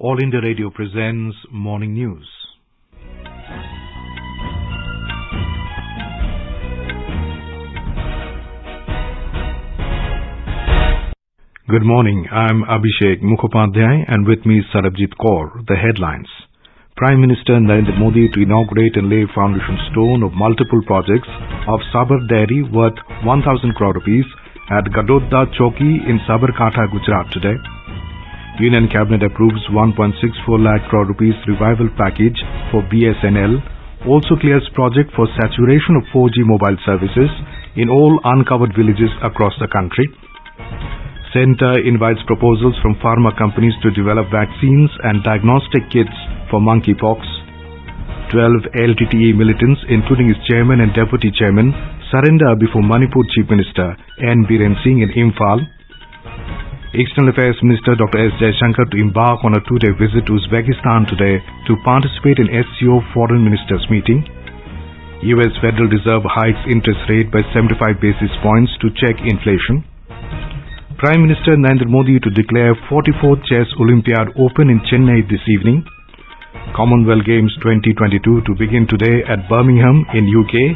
All India Radio presents Morning News. Good morning. I'm Abhishek Mukhopadhyay and with me is Sarabjit Kaur. The headlines. Prime Minister Narendra Modi to inaugurate and lay foundation stone of multiple projects of Sabar Dairy worth 1,000 crore rupees at Gadodda Chowki in Sabarkantha, Gujarat today. Union Cabinet approves 1.64 lakh crore rupees revival package for BSNL, also clears project for saturation of 4G mobile services in all uncovered villages across the country. Centre invites proposals from pharma companies to develop vaccines and diagnostic kits for monkeypox. 12 LTTE militants, including its chairman and deputy chairman, surrender before Manipur Chief Minister N. Biren Singh in Imphal. External Affairs Minister Dr. S. Jaishankar to embark on a two-day visit to Uzbekistan today to participate in SCO Foreign Ministers meeting. US Federal Reserve hikes interest rate by 75 basis points to check inflation. Prime Minister Narendra Modi to declare 44th Chess Olympiad Open in Chennai this evening. Commonwealth Games 2022 to begin today at Birmingham in UK.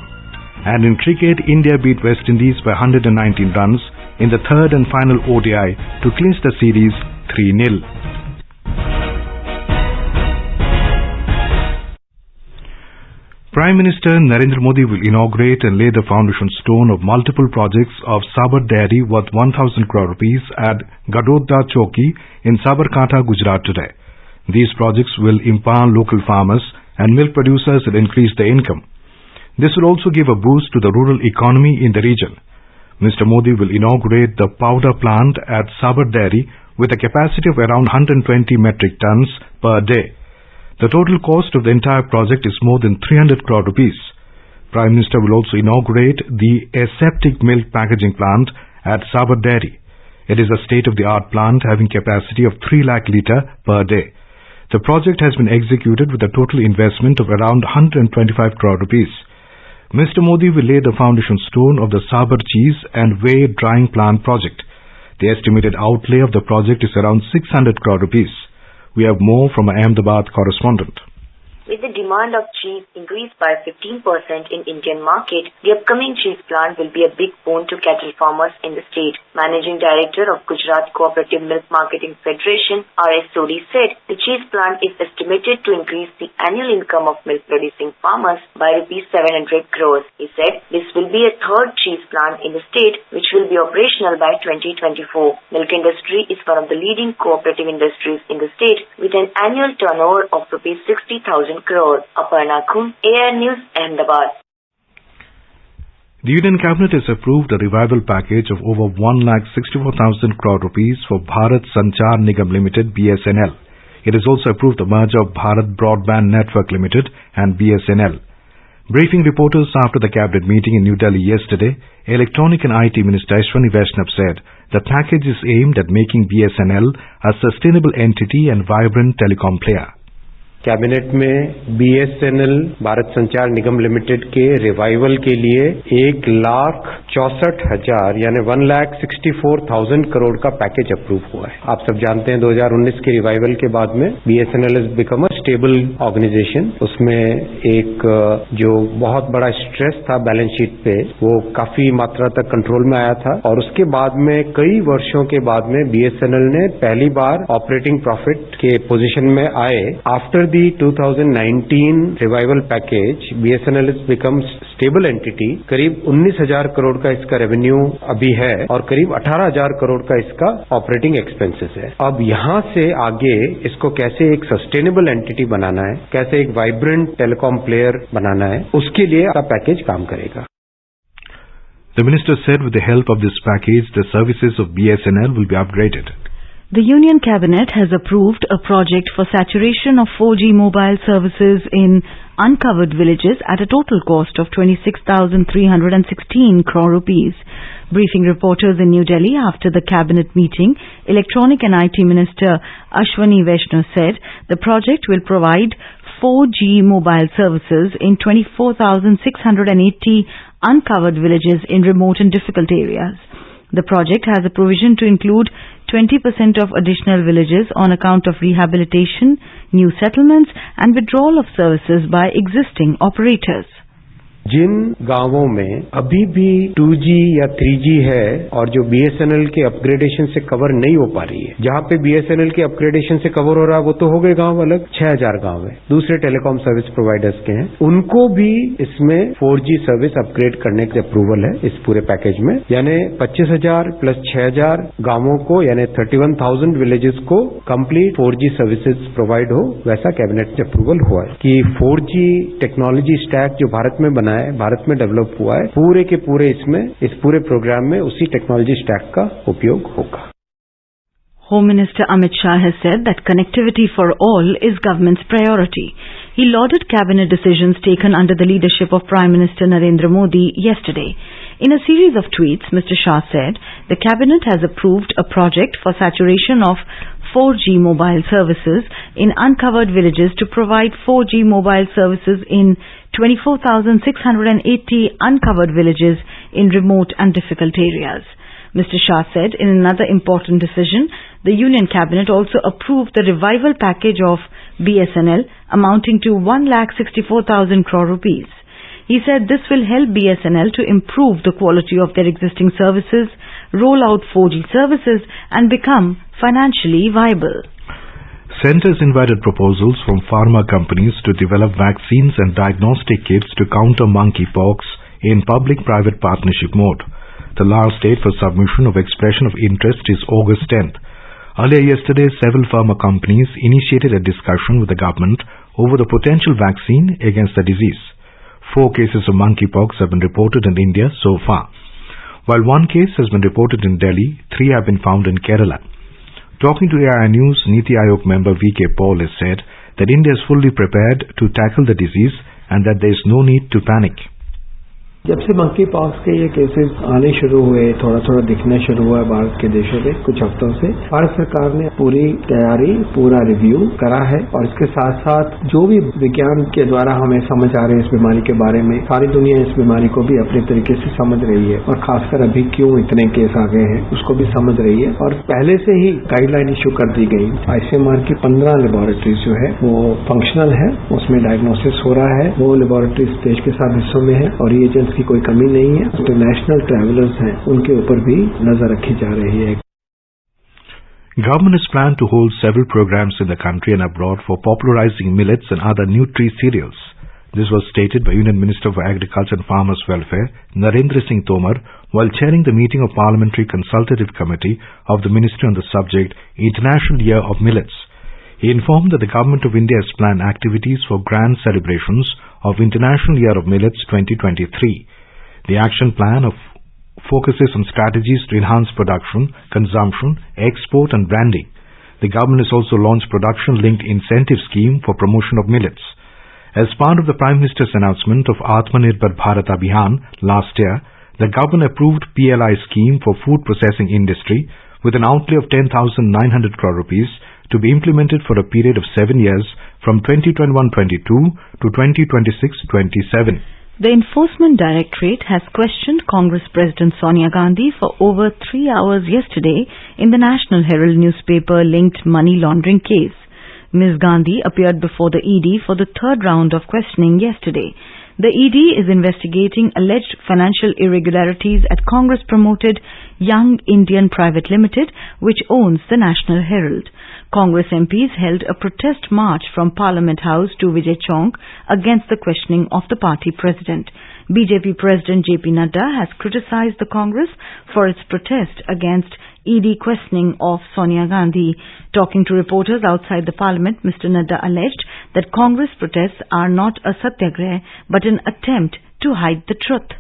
And in cricket, India beat West Indies by 119 runs in the third and final ODI to clinch the series 3-0. Prime Minister Narendra Modi will inaugurate and lay the foundation stone of multiple projects of Sabar Dairy worth 1,000 crore rupees at Gadodda Chowki in Sabarkantha, Gujarat today. These projects will empower local farmers and milk producers and increase their income. This will also give a boost to the rural economy in the region. Mr. Modi will inaugurate the powder plant at Sabar Dairy with a capacity of around 120 metric tons per day. The total cost of the entire project is more than 300 crore rupees. Prime Minister will also inaugurate the aseptic milk packaging plant at Sabar Dairy. It is a state-of-the-art plant having capacity of 3 lakh litre per day. The project has been executed with a total investment of around 125 crore rupees. Mr. Modi will lay the foundation stone of the Sabar cheese and whey drying plant project. The estimated outlay of the project is around 600 crore rupees. We have more from our Ahmedabad correspondent. With the demand of cheese increased by 15% in Indian market, the upcoming cheese plant will be a big boon to cattle farmers in the state. Managing Director of Gujarat Cooperative Milk Marketing Federation, R.S. Sodhi said the cheese plant is estimated to increase the annual income of milk producing farmers by Rs 700 crores. He said this will be a third cheese plant in the state which will be operational by 2024. Milk industry is one of the leading cooperative industries in the state with an annual turnover of Rs 60,000 crore. Aparna Khun, AR News, Ahmedabad. The Union Cabinet has approved a revival package of over 1,64,000 crore rupees for Bharat Sanchar Nigam Limited (BSNL). It has also approved the merger of Bharat Broadband Network Limited and BSNL. Briefing reporters after the Cabinet meeting in New Delhi yesterday, Electronic and IT Minister Ashwani Vaishnav said the package is aimed at making BSNL a sustainable entity and vibrant telecom player. Cabinet में BSNL Bharat संचार निगम limited के revival के लिए 1,64,000 यानी 1,64,000 करोड़ का package approve हुआ है। आप सब जानते हैं 2019 के रिवाइवल के बाद में BSNL has become a stable organisation. उसमें एक जो बहुत बड़ा स्ट्रेस था बैलेंस शीट पे वो काफी मात्रा तक कंट्रोल में आया था और उसके बाद में कई वर्षों के बाद में BSNL ने पहली बार ऑपरेटिंग प्रॉफिट के पोजीशन में आए। After the 2019 revival package, BSNL has become stable entity. करीब 19,000 करोड़ का इसका रेवेन्यू अभी है और करीब 18,000 करोड़ का इसका ऑपरेटिंग एक्सपेंसेस है। अब यहाँ से आगे इसको कैसे एक सस्टेनेबल एंटिटी बनाना है, कैसे एक वाइब्रेंट टेलीकॉम प्लेयर बनाना है, उसके लिए आपका पैकेज काम करेगा। The minister said with the help of this package, the services of BSNL will be upgraded. The Union Cabinet has approved a project for saturation of 4G mobile services in uncovered villages at a total cost of 26,316 crore rupees. Briefing reporters in New Delhi after the Cabinet meeting, Electronic and IT Minister Ashwani Vaishnav said the project will provide 4G mobile services in 24,680 uncovered villages in remote and difficult areas. The project has a provision to include 20% of additional villages on account of rehabilitation, new settlements and withdrawal of services by existing operators. जिन गांवों में अभी भी 2G या 3G है और जो BSNL के upgradation से कवर नहीं हो पा रही है, जहां पे BSNL के अपग्रेडेशन से कवर हो रहा है वो तो हो गए गांव अलग, 6000 गांव है दूसरे टेलीकॉम सर्विस प्रोवाइडर्स के हैं, उनको भी इसमें 4G सर्विस अपग्रेड करने की अप्रूवल है इस पूरे पैकेज में, यानी 25,000 प्लस 6,000 गांवों को यानी 31,000 विलेजेस को कंप्लीट 4G सर्विसेज प्रोवाइड हो, वैसा कैबिनेट से अप्रूवल हुआ है कि 4G टेक्नोलॉजी स्टैक जो भारत में बना है, भारत में डेवलप हुआ है, पूरे के पूरे इसमें इस पूरे प्रोग्राम में उसी टेक्नोलॉजी स्टैक का उपयोग होगा. Home Minister Amit Shah has said that connectivity for all is government's priority. He lauded cabinet decisions taken under the leadership of Prime Minister Narendra Modi yesterday. In a series of tweets, Mr. Shah said the cabinet has approved a project for saturation of 4G mobile services in uncovered villages to provide 4G mobile services in 24,680 uncovered villages in remote and difficult areas. Mr. Shah said in another important decision, the Union Cabinet also approved the revival package of BSNL amounting to 1,64,000 crore rupees. He said this will help BSNL to improve the quality of their existing services, roll out 4G services and become financially viable. Centres invited proposals from pharma companies to develop vaccines and diagnostic kits to counter monkeypox in public-private partnership mode. The last date for submission of expression of interest is August 10th. Earlier yesterday, several pharma companies initiated a discussion with the government over the potential vaccine against the disease. 4 cases of monkeypox have been reported in India so far. While 1 case has been reported in Delhi, 3 have been found in Kerala. Talking to AI News, Niti Aayog member V.K. Paul has said that India is fully prepared to tackle the disease and that there is no need to panic. जब से monkey pox के ये cases आने शुरू हुए, थोड़ा थोड़ा दिखना शुरू हुआ है भारत के देशों में कुछ हफ्तों से, भारत सरकार ने पूरी तैयारी, पूरा रिव्यू करा है और इसके साथ साथ जो भी विज्ञान के द्वारा हमें समझ आ रहे हैं इस बीमारी के बारे में, सारी दुनिया इस बीमारी को भी अपने तरीके से समझ रही है और खासकर अभी क्यों इतने केस आ गए हैं उसको भी समझ रही है और पहले से ही गाइडलाइन इशू कर दी गई. ICMR की 15 लेबोरेटरीज जो है वो फंक्शनल है, उसमें डायग्नोसिस हो रहा है, वो लेबोरेटरीज देश के 7 हिस्सों में है और ये एजेंट्स की कोई कमी नहीं है. इंटरनेशनल ट्रैवलर्स हैं उनके ऊपर भी नजर रखी जा रही है. Government has planned to hold several programs in the country and abroad for popularizing millets and other nutri cereals. This was stated by Union Minister for Agriculture and Farmers Welfare, Narendra Singh Tomar, while chairing the meeting of Parliamentary Consultative Committee of the Ministry on the subject International Year of Millets. He informed that the Government of India has planned activities for grand celebrations of International Year of Millets 2023. The action plan focuses on strategies to enhance production, consumption, export and branding. The government has also launched production-linked incentive scheme for promotion of millets. As part of the Prime Minister's announcement of Atmanirbhar Bharat Abhiyan last year, the government approved PLI scheme for food processing industry with an outlay of 10,900 crore rupees to be implemented for a period of 7 years from 2021-22 to 2026-27. The Enforcement Directorate has questioned Congress President Sonia Gandhi for over 3 hours yesterday in the National Herald newspaper linked money laundering case. Ms. Gandhi appeared before the ED for the 3rd round of questioning yesterday. The ED is investigating alleged financial irregularities at Congress-promoted Young Indian Private Limited, which owns the National Herald. Congress MPs held a protest march from Parliament House to Vijay Chowk against the questioning of the party president. BJP President JP Nadda has criticized the Congress for its protest against ED questioning of Sonia Gandhi. Talking to reporters outside the Parliament, Mr. Nadda alleged that Congress protests are not a satyagrah but an attempt to hide the truth.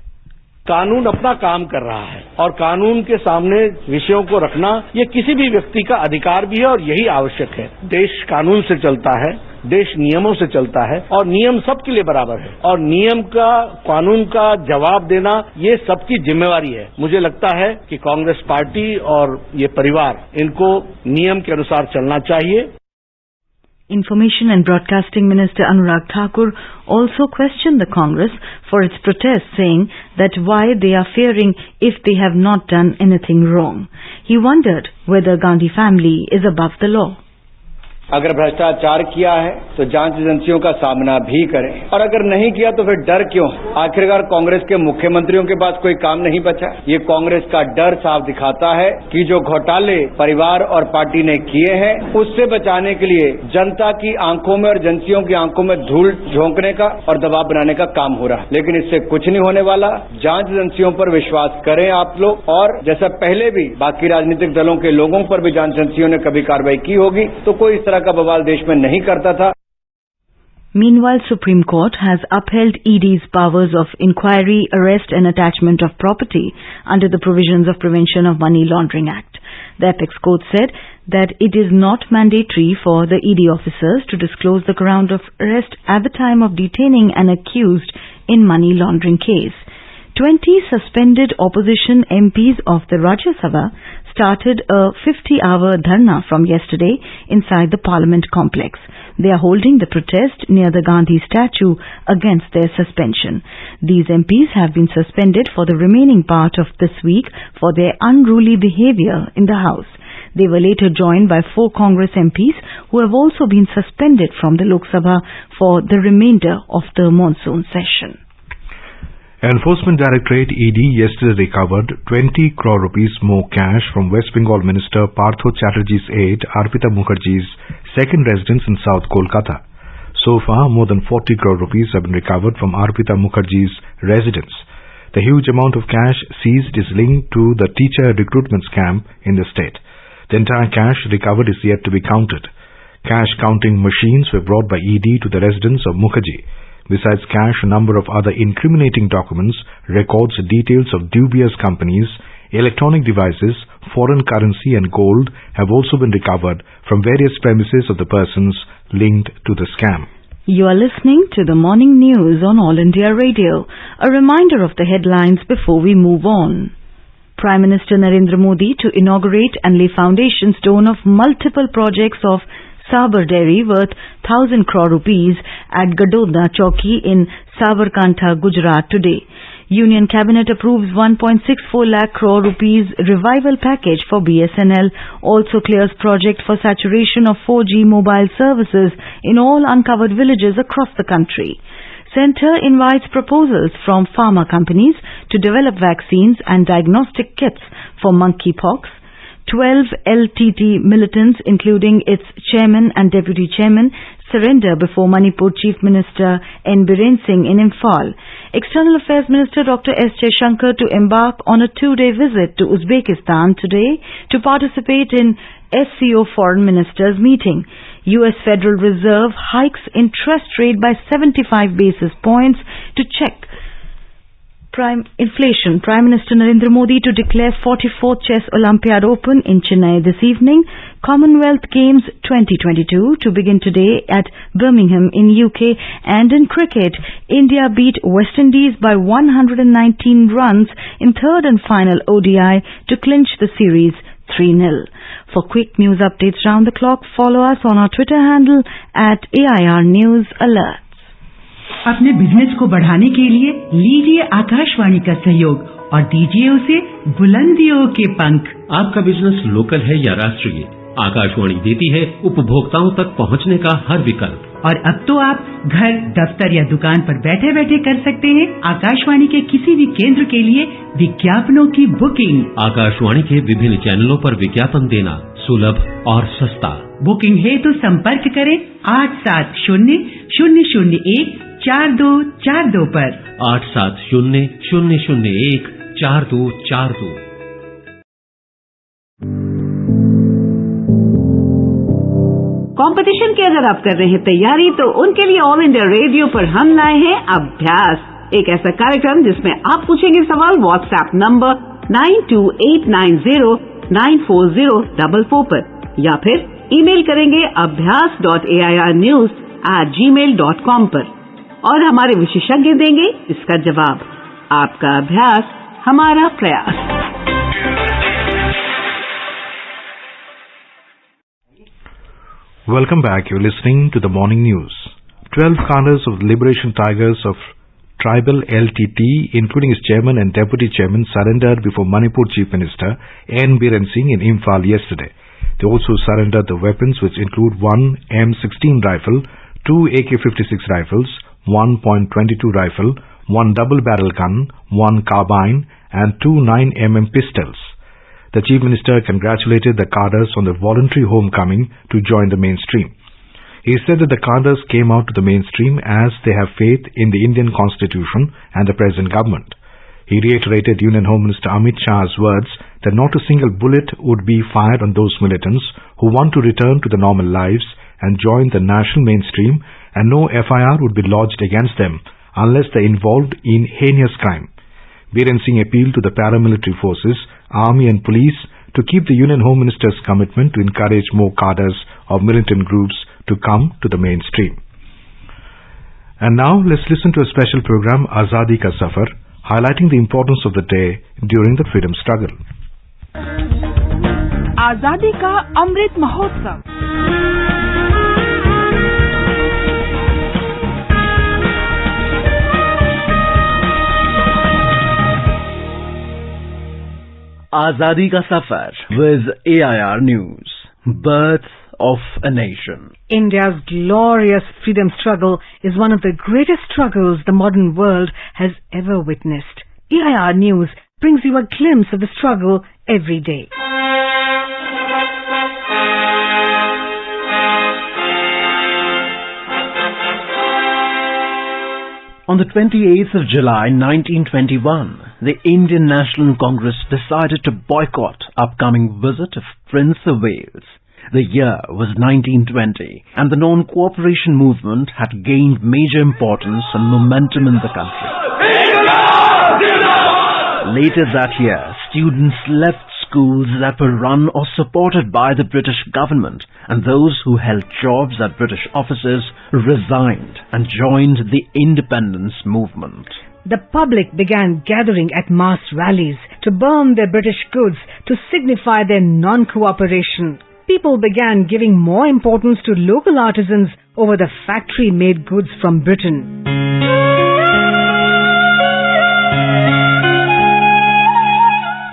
कानून अपना काम कर रहा है और कानून के सामने विषयों को रखना ये किसी भी व्यक्ति का अधिकार भी है और यही आवश्यक है. देश कानून से चलता है, देश नियमों से चलता है और नियम सबके लिए बराबर है और नियम का, कानून का जवाब देना ये सबकी जिम्मेवारी है. मुझे लगता है कि कांग्रेस पार्टी और ये परिवार इनको नियम के अनुसार चलना चाहिए. Information and Broadcasting Minister Anurag Thakur also questioned the Congress for its protest, saying that why they are fearing if they have not done anything wrong. He wondered whether Gandhi family is above the law. अगर भ्रष्टाचार किया है तो जांच एजेंसियों का सामना भी करें, और अगर नहीं किया तो फिर डर क्यों? आखिरकार कांग्रेस के मुख्यमंत्रियों के पास कोई काम नहीं बचा। ये कांग्रेस का डर साफ दिखाता है कि जो घोटाले परिवार और पार्टी ने किए हैं उससे बचाने के लिए जनता की आंखों में और एजेंसियों की आंखों में धूल झोंकने का और दबाव बनाने का काम हो रहा है, लेकिन इससे कुछ नहीं होने वाला। जांच एजेंसियों पर विश्वास करें आप लोग, और जैसा पहले भी बाकी राजनीतिक दलों के लोगों पर भी जांच एजेंसियों ने कभी कार्रवाई की होगी तो कोई इस तरह का बवाल देश में नहीं करता था। Meanwhile, Supreme Court has upheld ED's powers of inquiry, arrest and attachment of property under the provisions of Prevention of Money Laundering Act. The Apex Court said that it is not mandatory for the ED officers to disclose the ground of arrest at the time of detaining an accused in money laundering case. 20 suspended opposition MPs of the Rajya Sabha started a 50-hour dharna from yesterday inside the Parliament complex. They are holding the protest near the Gandhi statue against their suspension. These MPs have been suspended for the remaining part of this week for their unruly behavior in the House. They were later joined by 4 Congress MPs who have also been suspended from the Lok Sabha for the remainder of the monsoon session. Enforcement Directorate ED yesterday recovered 20 crore rupees more cash from West Bengal Minister Partho Chatterjee's aide Arpita Mukherjee's second residence in South Kolkata. So far, more than 40 crore rupees have been recovered from Arpita Mukherjee's residence. The huge amount of cash seized is linked to the teacher recruitment scam in the state. The entire cash recovered is yet to be counted. Cash counting machines were brought by ED to the residence of Mukherjee. Besides cash, a number of other incriminating documents, records, details of dubious companies, electronic devices, foreign currency and gold have also been recovered from various premises of the persons linked to the scam. You are listening to the morning news on All India Radio. A reminder of the headlines before we move on. Prime Minister Narendra Modi to inaugurate and lay foundation stone of multiple projects of Sabar Dairy worth 1,000 crore rupees at Gadodna Chowki in Sabarkantha, Gujarat today. Union Cabinet approves 1.64 lakh crore rupees revival package for BSNL, also clears project for saturation of 4G mobile services in all uncovered villages across the country. Centre invites proposals from pharma companies to develop vaccines and diagnostic kits for monkeypox. 12 LTT militants, including its chairman and deputy chairman, surrender before Manipur Chief Minister N. Biren Singh in Imphal. External Affairs Minister Dr. S. Jaishankar to embark on a 2-day visit to Uzbekistan today to participate in SCO Foreign Ministers meeting. US Federal Reserve hikes interest rate by 75 basis points to check inflation. Prime Minister Narendra Modi to declare 44th Chess Olympiad Open in Chennai this evening. Commonwealth Games 2022 to begin today at Birmingham in UK. And in cricket, India beat West Indies by 119 runs in third and final ODI to clinch the series 3-0. For quick news updates round the clock, follow us on our Twitter handle at AIR News Alert. अपने business को बढ़ाने के लिए लीजिए आकाशवाणी का सहयोग और दीजिए उसे बुलंदियों के पंख। आपका बिजनेस लोकल है या राष्ट्रीय, आकाशवाणी देती है उपभोक्ताओं तक पहुंचने का हर विकल्प। और अब तो आप घर, दफ्तर या दुकान पर बैठे बैठे कर सकते हैं आकाशवाणी के किसी भी केंद्र के लिए विज्ञापनों की बुकिंग। आकाशवाणी के विभिन्न चैनलों पर विज्ञापन देना सुलभ और सस्ता। बुकिंग हेतु संपर्क करें 8700014242 पर। 8700014242। कंपटीशन की अगर आप कर रहे हैं तैयारी, तो उनके लिए ऑल इंडिया रेडियो पर हम लाए हैं अभ्यास, एक ऐसा कार्यक्रम जिसमें आप पूछेंगे सवाल व्हाट्सएप नंबर 9289094044 पर, या फिर ईमेल करेंगे abhyas.airnews@gmail.com पर, और हमारे विशेषज्ञ देंगे इसका जवाब। आपका अभ्यास हमारा प्रयास। Welcome back. You're listening to the morning news. 12 cadres of the Liberation Tigers of Tribal LTT, including its chairman and deputy chairman, surrendered before Manipur Chief Minister N. Biren Singh in Imphal yesterday. They also surrendered the weapons, which include one M16 rifle, two AK-56 rifles, 1.22 rifle, one double-barrel gun, one carbine, and two 9mm pistols. The Chief Minister congratulated the cadres on their voluntary homecoming to join the mainstream. He said that the cadres came out to the mainstream as they have faith in the Indian Constitution and the present government. He reiterated Union Home Minister Amit Shah's words that not a single bullet would be fired on those militants who want to return to their normal lives and join the national mainstream, and no FIR would be lodged against them unless they are involved in heinous crime. Biren Singh appealed to the paramilitary forces, army and police to keep the Union Home Minister's commitment to encourage more cadres of militant groups to come to the mainstream. And now let's listen to a special program, Azadi Ka Safar, highlighting the importance of the day during the freedom struggle. आजादी का Amrit Mahotsav. Azadi Ka Safar with AIR News. Birth of a nation. India's glorious freedom struggle is one of the greatest struggles the modern world has ever witnessed. AIR News brings you a glimpse of the struggle every day. On the 28th of July 1921, the Indian National Congress decided to boycott upcoming visit of Prince of Wales. The year was 1920, and the non-cooperation movement had gained major importance and momentum in the country. Later that year, students left schools that were run or supported by the British government, and those who held jobs at British offices resigned and joined the independence movement. The public began gathering at mass rallies to burn their British goods to signify their non-cooperation. People began giving more importance to local artisans over the factory-made goods from Britain.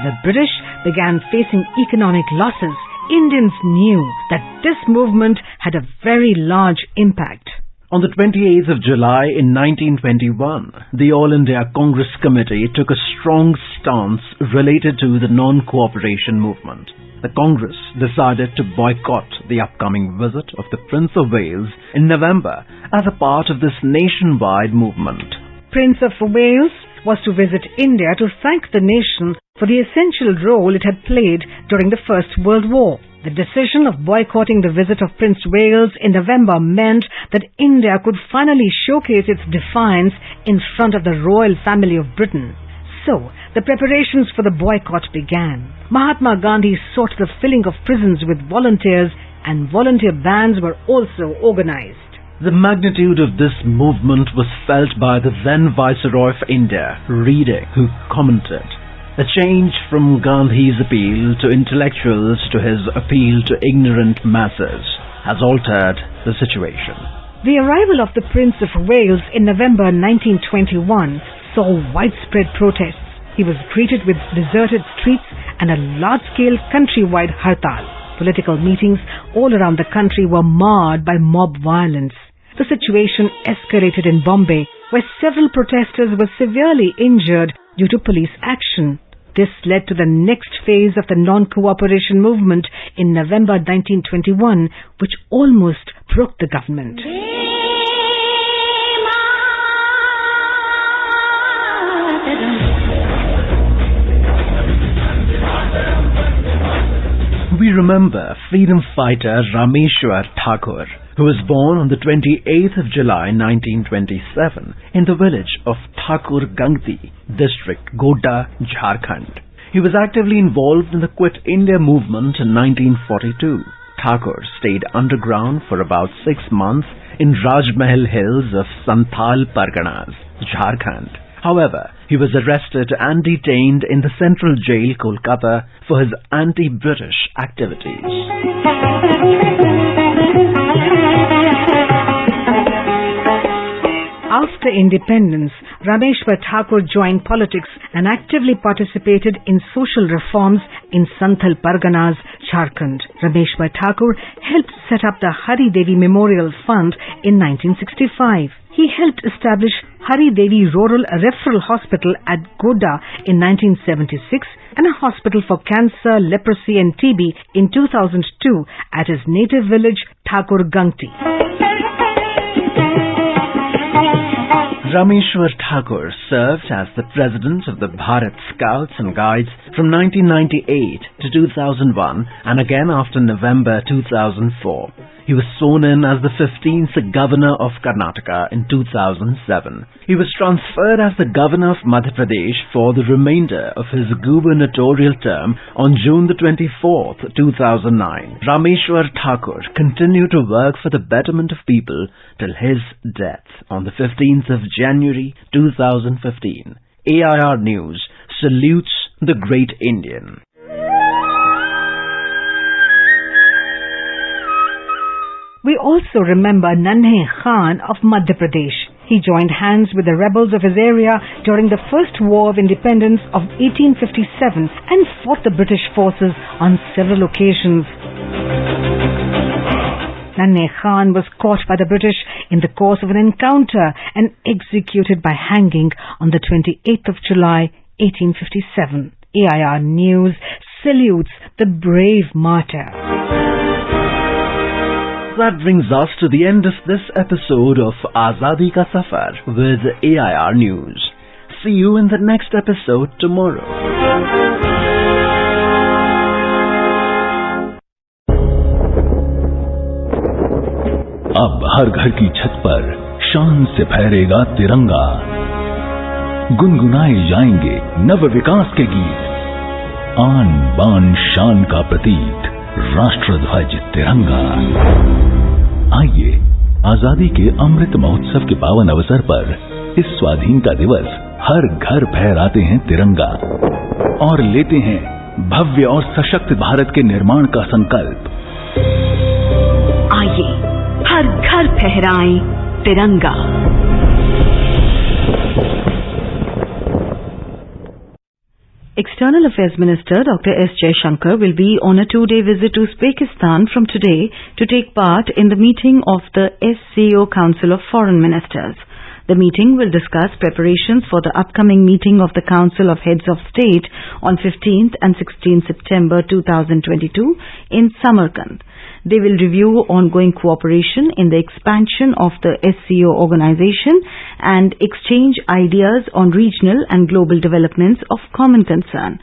The British began facing economic losses. Indians knew that this movement had a very large impact. On the 28th of July in 1921, the All India Congress Committee took a strong stance related to the non-cooperation movement. The Congress decided to boycott the upcoming visit of the Prince of Wales in November as a part of this nationwide movement. Prince of Wales was to visit India to thank the nation for the essential role it had played during the First World War. The decision of boycotting the visit of Prince Wales in November meant that India could finally showcase its defiance in front of the royal family of Britain. So, the preparations for the boycott began. Mahatma Gandhi sought the filling of prisons with volunteers, and volunteer bands were also organized. The magnitude of this movement was felt by the then Viceroy of India, Reading, who commented, "A change from Gandhi's appeal to intellectuals to his appeal to ignorant masses has altered the situation." The arrival of the Prince of Wales in November 1921 saw widespread protests. He was greeted with deserted streets and a large-scale countrywide hartal. Political meetings all around the country were marred by mob violence. The situation escalated in Bombay, where several protesters were severely injured due to police action. This led to the next phase of the non-cooperation movement in November 1921, which almost broke the government. We remember freedom fighter Rameshwar Thakur, who was born on the 28th of July 1927 in the village of Thakur Gangti, district Godda, Jharkhand. He was actively involved in the Quit India movement in 1942. Thakur stayed underground for about 6 months in Rajmahal Hills of Santhal Parganas, Jharkhand. However, he was arrested and detained in the Central Jail, Kolkata, for his anti-British activities. After independence, Rameshwar Thakur joined politics and actively participated in social reforms in Santhal Parganas, Jharkhand. Rameshwar Thakur helped set up the Hari Devi Memorial Fund in 1965. He helped establish Hari Devi Rural Referral Hospital at Godda in 1976 and a hospital for cancer, leprosy and TB in 2002 at his native village Thakur Gangti. Rameshwar Thakur served as the president of the Bharat Scouts and Guides from 1998 to 2001 and again after November 2004. He was sworn in as the 15th Governor of Karnataka in 2007. He was transferred as the Governor of Madhya Pradesh for the remainder of his gubernatorial term on June the 24th, 2009. Rameshwar Thakur continued to work for the betterment of people till his death on the 15th of January 2015. AIR News salutes the great Indian. We also remember Nanhe Khan of Madhya Pradesh. He joined hands with the rebels of his area during the First War of Independence of 1857 and fought the British forces on several occasions. Nanhe Khan was caught by the British in the course of an encounter and executed by hanging on the 28th of July, 1857. AIR News salutes the brave martyr. That brings us to the end of this episode of Azadi Ka Safar with AIR News. See you in the next episode tomorrow. अब हर घर की छत पर शान से फहरेगा तिरंगा, गुनगुनाए जाएंगे नव विकास के गीत, आन बान शान का प्रतीक राष्ट्रध्वज तिरंगा। आइए आजादी के अमृत महोत्सव के पावन अवसर पर इस स्वाधीनता दिवस हर घर फहराते हैं तिरंगा और लेते हैं भव्य और सशक्त भारत के निर्माण का संकल्प। आइए हर घर फहराएं तिरंगा। External Affairs Minister Dr. S. Jaishankar will be on a 2-day visit to Uzbekistan from today to take part in the meeting of the SCO Council of Foreign Ministers. The meeting will discuss preparations for the upcoming meeting of the Council of Heads of State on 15th and 16th September 2022 in Samarkand. They will review ongoing cooperation in the expansion of the SCO organization and exchange ideas on regional and global developments of common concern.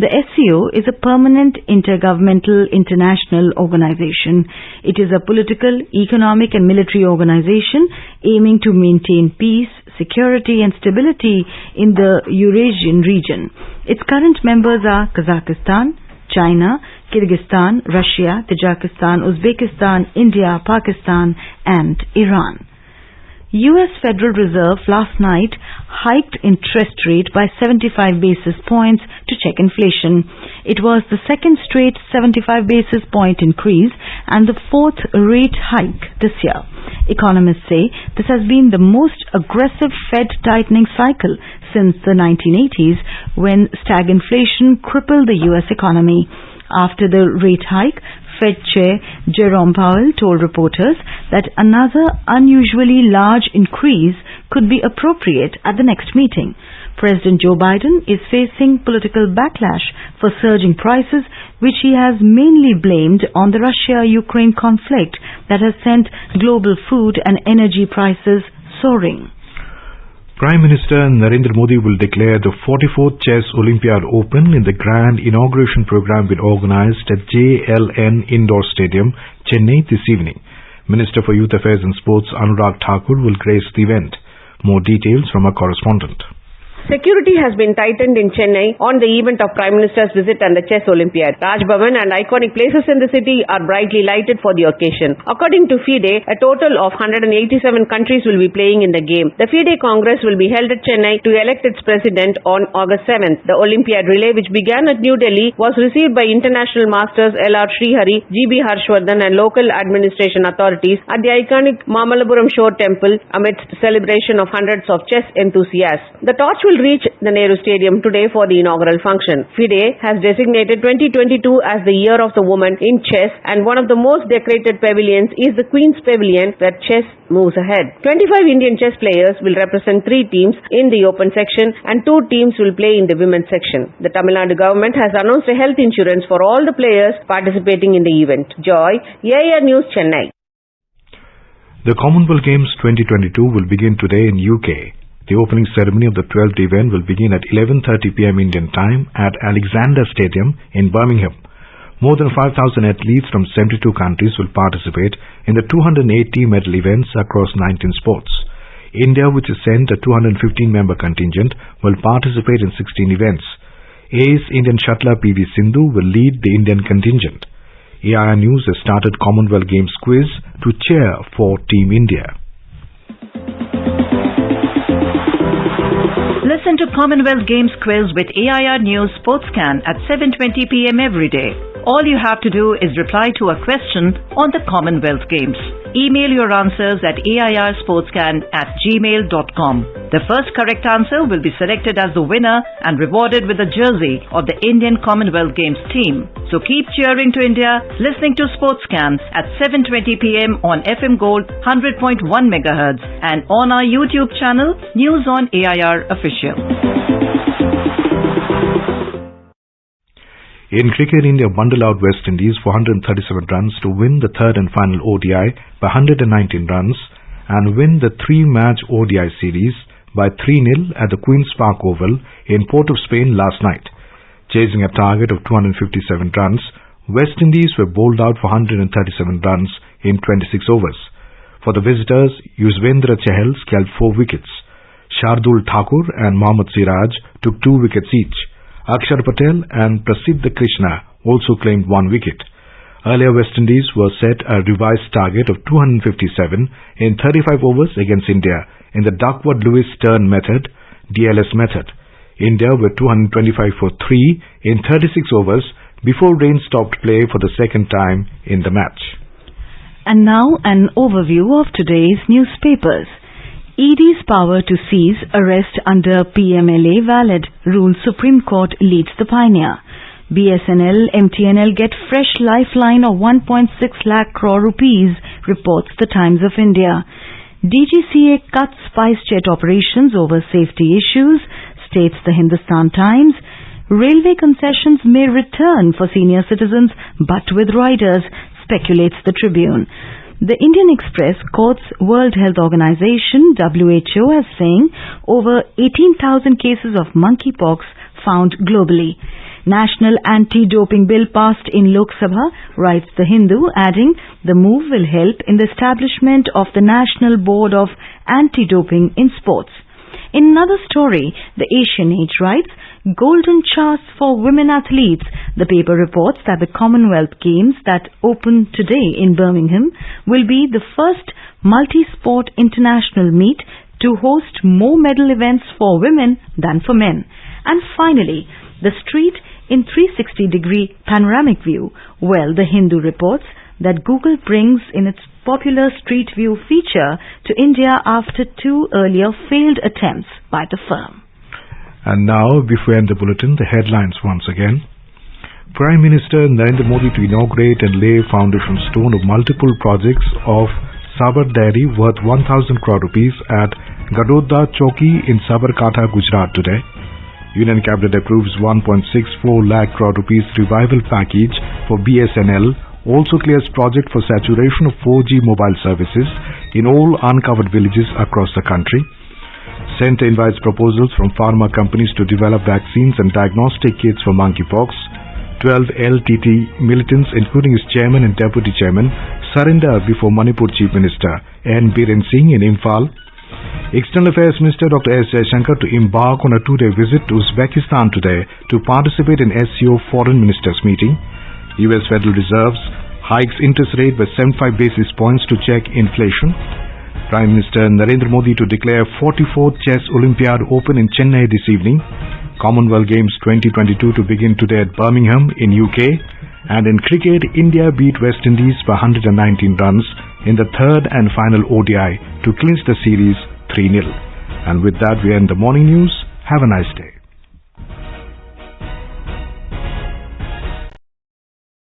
The SCO is a permanent intergovernmental international organization. It is a political, economic and military organization aiming to maintain peace, security and stability in the Eurasian region. Its current members are Kazakhstan, China, Kyrgyzstan, Russia, Tajikistan, Uzbekistan, India, Pakistan and Iran. US Federal Reserve last night hiked interest rate by 75 basis points to check inflation. It was the second straight 75 basis point increase and the fourth rate hike this year. Economists say this has been the most aggressive Fed tightening cycle since the 1980s when stagflation crippled the US economy. After the rate hike, Fed Chair Jerome Powell told reporters that another unusually large increase could be appropriate at the next meeting. President Joe Biden is facing political backlash for surging prices, which he has mainly blamed on the Russia-Ukraine conflict that has sent global food and energy prices soaring. Prime Minister Narendra Modi will declare the 44th Chess Olympiad Open in the grand inauguration program being organized at JLN Indoor Stadium, Chennai this evening. Minister for Youth Affairs and Sports Anurag Thakur will grace the event. More details from our correspondent. Security has been tightened in Chennai on the event of Prime Minister's visit and the Chess Olympiad. Raj Bhavan and iconic places in the city are brightly lighted for the occasion. According to FIDE, a total of 187 countries will be playing in the game. The FIDE Congress will be held at Chennai to elect its president on August 7th. The Olympiad relay, which began at New Delhi, was received by international masters L.R. Srihari, G.B. Harshvardhan and local administration authorities at the iconic Mamallapuram Shore Temple amidst celebration of hundreds of chess enthusiasts. The torch will reach the Nehru Stadium today for the inaugural function. FIDE has designated 2022 as the year of the woman in chess, and one of the most decorated pavilions is the Queen's Pavilion, where chess moves ahead. 25 Indian chess players will represent 3 teams in the open section and 2 teams will play in the women's section. The Tamil Nadu government has announced a health insurance for all the players participating in the event. Joy, AIR News, Chennai. The Commonwealth Games 2022 will begin today in UK. The opening ceremony of the 12th event will begin at 11:30 p.m. Indian time at Alexander Stadium in Birmingham. More than 5,000 athletes from 72 countries will participate in the 280 medal events across 19 sports. India, which has sent a 215-member contingent, will participate in 16 events. Ace Indian shuttler PV Sindhu will lead the Indian contingent. AIR News has started Commonwealth Games quiz to cheer for Team India. Listen to Commonwealth Games quiz with AIR News Sportscan at 7:20 p.m. every day. All you have to do is reply to a question on the Commonwealth Games. Email your answers at airsportscan@gmail.com. The first correct answer will be selected as the winner and rewarded with a jersey of the Indian Commonwealth Games team. So keep cheering to India, listening to Sportscan at 7:20 p.m. on FM Gold 100.1 MHz and on our YouTube channel, News on AIR Official. In cricket, India bundled out West Indies for 137 runs to win the third and final ODI by 119 runs and win the 3-match ODI series by 3-0 at the Queen's Park Oval in Port of Spain last night. Chasing a target of 257 runs, West Indies were bowled out for 137 runs in 26 overs. For the visitors, Yuzvendra Chahal scaled 4 wickets. Shardul Thakur and Mohammad Siraj took 2 wickets each. Akshar Patel and Prasidh Krishna also claimed 1 wicket. Earlier, West Indies were set a revised target of 257 in 35 overs against India in the Duckworth-Lewis turn method, DLS method. India were 225 for 3 in 36 overs before rain stopped play for the second time in the match. And now an overview of today's newspapers. ED's power to seize, arrest under PMLA valid, rules Supreme Court leads the pioneer. BSNL, MTNL get fresh lifeline of 1.6 lakh crore rupees, reports the Times of India. DGCA cuts SpiceJet operations over safety issues, states the Hindustan Times. Railway concessions may return for senior citizens but with riders, speculates the Tribune. The Indian Express quotes World Health Organization (WHO) as saying over 18,000 cases of monkeypox found globally. National anti-doping bill passed in Lok Sabha, writes The Hindu, adding the move will help in the establishment of the National Board of Anti-Doping in Sports. In another story, the Asian Age writes, golden chance for women athletes. The paper reports that the Commonwealth Games that open today in Birmingham will be the first multi-sport international meet to host more medal events for women than for men. And finally, the street in 360-degree panoramic view. Well, the Hindu reports that Google brings in its popular Street View feature to India after 2 earlier failed attempts by the firm. And now, before we end the bulletin, the headlines once again. Prime Minister Narendra Modi to inaugurate and lay foundation stone of multiple projects of Sabar Dairy worth 1,000 crore rupees at Gadodda Chowki in Sabarkantha, Gujarat today. Union Cabinet approves 1.64 lakh crore rupees revival package for BSNL, also clears project for saturation of 4G mobile services in all uncovered villages across the country. Centre invites proposals from pharma companies to develop vaccines and diagnostic kits for monkeypox. 12 LTT militants, including its chairman and deputy chairman, surrender before Manipur Chief Minister N. Biren Singh in Imphal. External Affairs Minister Dr. S. Jaishankar to embark on a 2-day visit to Uzbekistan today to participate in SCO Foreign Ministers meeting. US Federal Reserve hikes interest rate by 75 basis points to check inflation. Prime Minister Narendra Modi to declare 44th Chess Olympiad Open in Chennai this evening. Commonwealth Games 2022 to begin today at Birmingham in UK. And in cricket, India beat West Indies by 119 runs in the third and final ODI to clinch the series 3-0. And with that, we end the morning news. Have a nice day.